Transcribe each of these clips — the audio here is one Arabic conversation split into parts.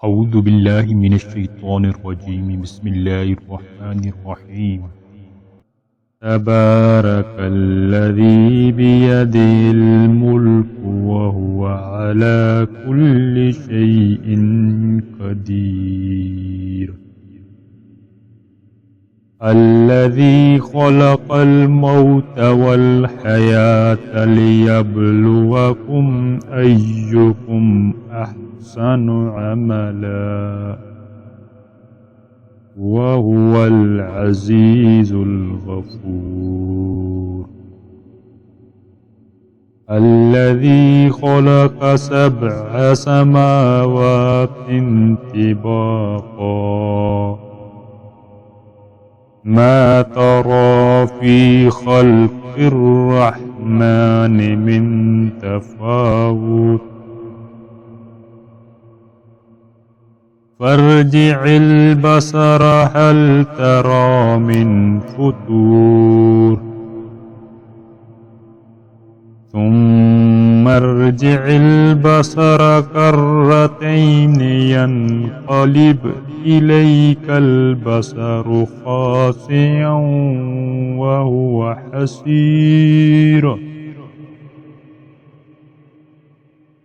أعوذ بالله من الشيطان الرجيم. بسم الله الرحمن الرحيم. تبارك الذي بيده الملك وهو على كل شيء قدير. الذي خلق الموت والحياة ليبلوكم أيكم أحسن عملا وهو العزيز الغفور. الذي خلق 7 سماوات طباقا ما ترى في خلق الرحمن من تفاوت فارجع البصر هل ترى من فطور ثم ارجع البصر كرتين ينقلب إليك البصر خاسئا وهو حسير.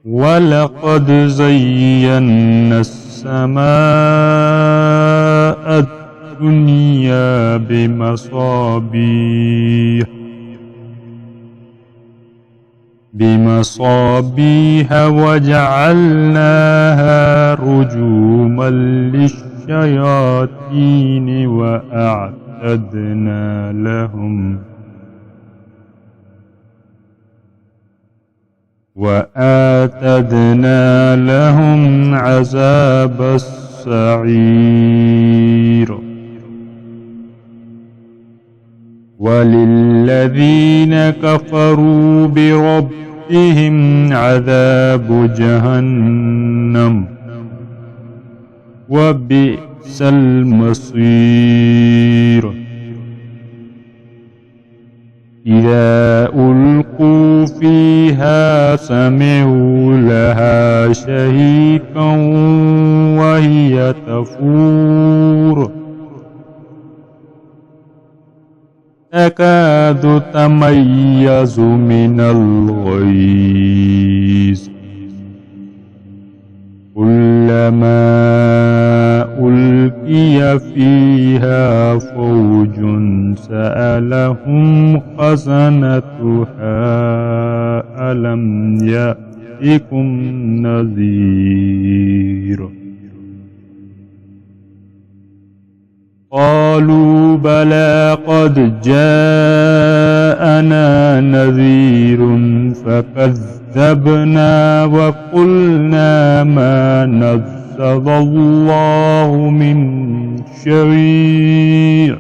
ولقد زينا السماء الدنيا بمصابيح وجعلناها رجوما للشياطين وأعتدنا لهم عذاب السعير. وللذين كفروا بربهم عذاب جهنم وبئس المصير. إذا ألقوا فيها سمعوا لها شهيقا وهي تفور تكاد تميز من الغيظ كلما ألقي فيها فوج سألهم خزنتها ألم يأتكم نذير قالوا بلى قد جاءنا نذير فكذبنا وقلنا ما نزل الله من شيء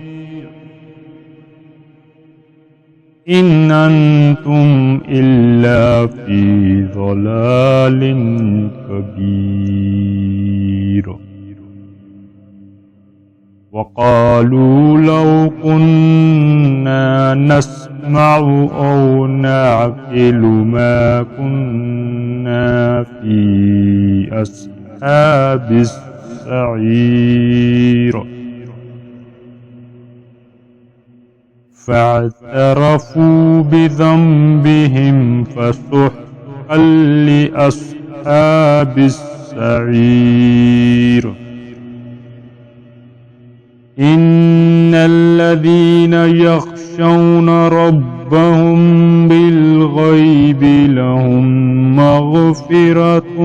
إن أنتم إلا في ضلال كبير. وقالوا لو كنا نسمع أو نعقل ما كنا في أصحاب السعير. فاعترفوا بذنبهم فسحقا لأصحاب السعير. إن الذين يخشون ربهم بالغيب لهم مغفرة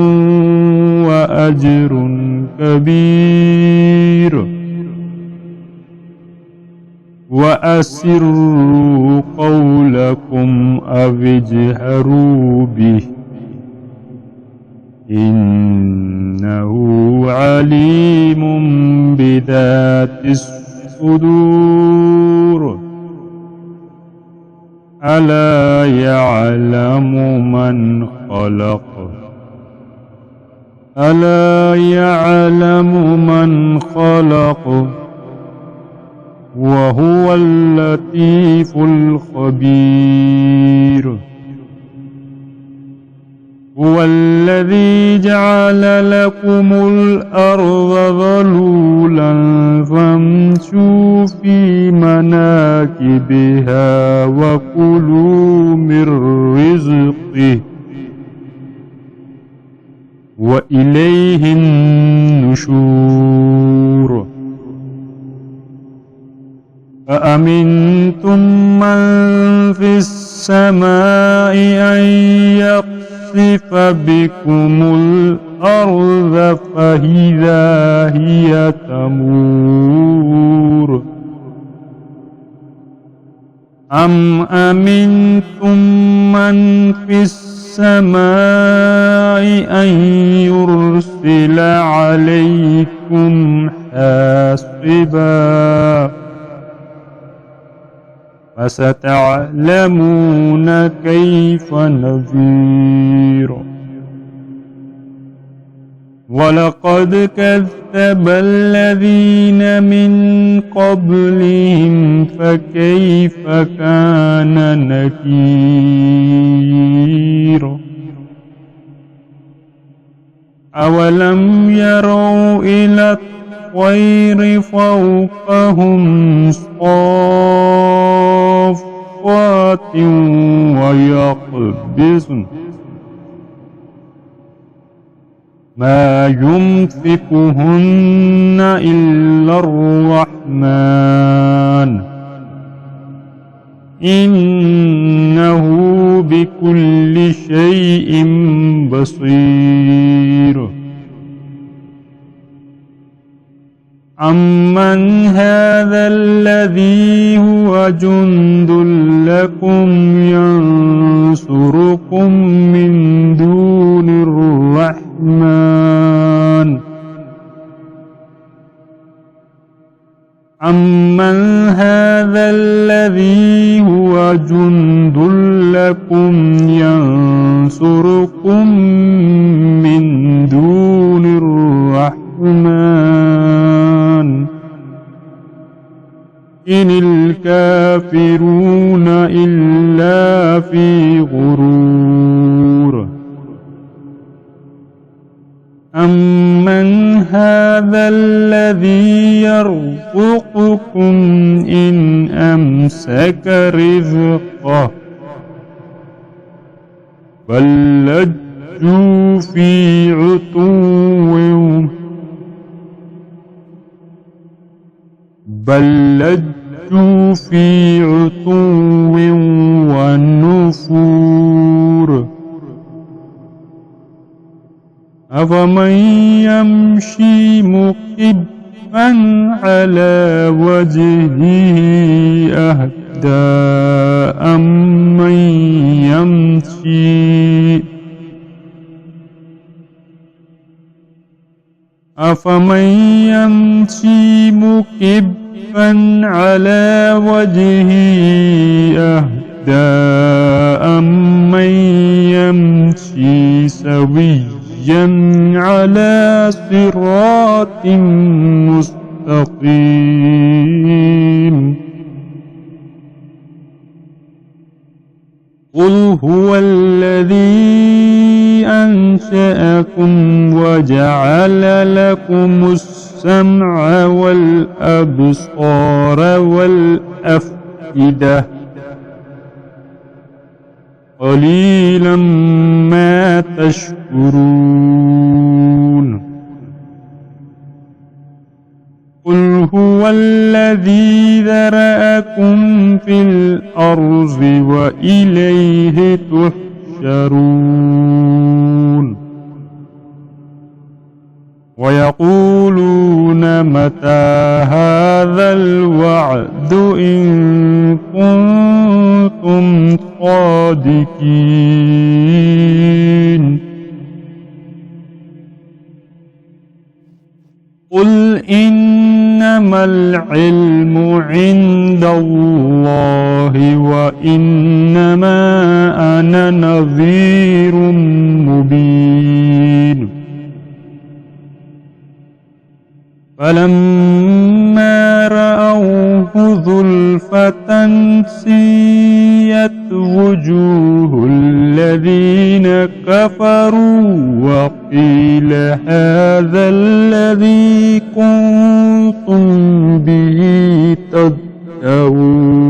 وأجر كبير. وأسروا قولكم أو اجهروا به إنه عليم بذات الصدور. ألا يعلم من خلق وهو اللطيف الخبير. هو الذي جعل لكم الأرض ذلولا فامشوا في مناكبها وكلوا من رزقه وإليه النشور أأمنتم من في السماء أن يخسف بكم الأرض فإذا هي تمور أم أمنتم من في السماء أن يرسل عليكم حاصبا فستعلمون كيف نذير ولقد كذب الذين من قبلهم فكيف كان نكير أولم يروا إلى الطير فوقهم صافات ويقبضن ما يمسكهن إلا الرحمن إنه بكل شيء بصير أمن هذا الذي هو جند لكم ينصركم من دون الرحمن أمن هذا الذي هو جند لكم ينصركم من دون الرحمن إن الكافرون إلا في غرور أمن هذا الذي يرزقكم إن أمسك رزقه بل لجوا في عتو ونفور أفمن يمشي مكبا على وجهه أهدى أمن يمشي مكبا على وجهه أهدى أمن يمشي سويا على صراط مستقيم قل هو الذي أنشأكم وجعل لكم السمع والأبصار والأفئدة قليلا ما تشكرون قل هو الذي ذرأكم في الأرض وإليه تحشرون ويقولون متى هذا الوعد إن كنتم صادقين قل إنما العلم عند الله وإنما أنا نذير مبين فلما رأوه زلفة سيئت وجوه الذين كفروا وقيل هذا الذي كنتم به تدعون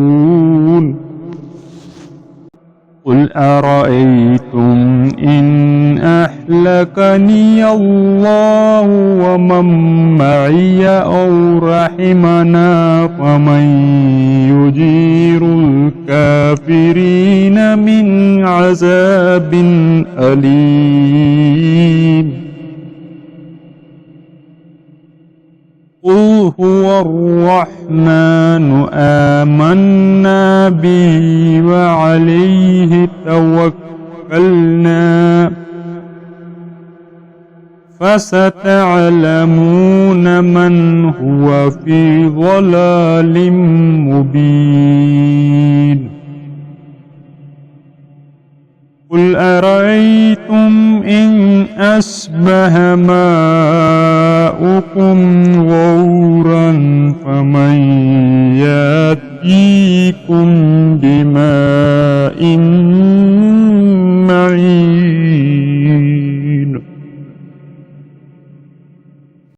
قل أرأيتم إن أهلكني الله ومن معي أو رحمنا فمن يجير الكافرين من عذاب أليم قل هو الرحمن آمنا به وعليه توكلنا فستعلمون من هو في ضلال مبين قل أرأيتم إن أصبح ماؤكم غورا فمن يأتيكم بماء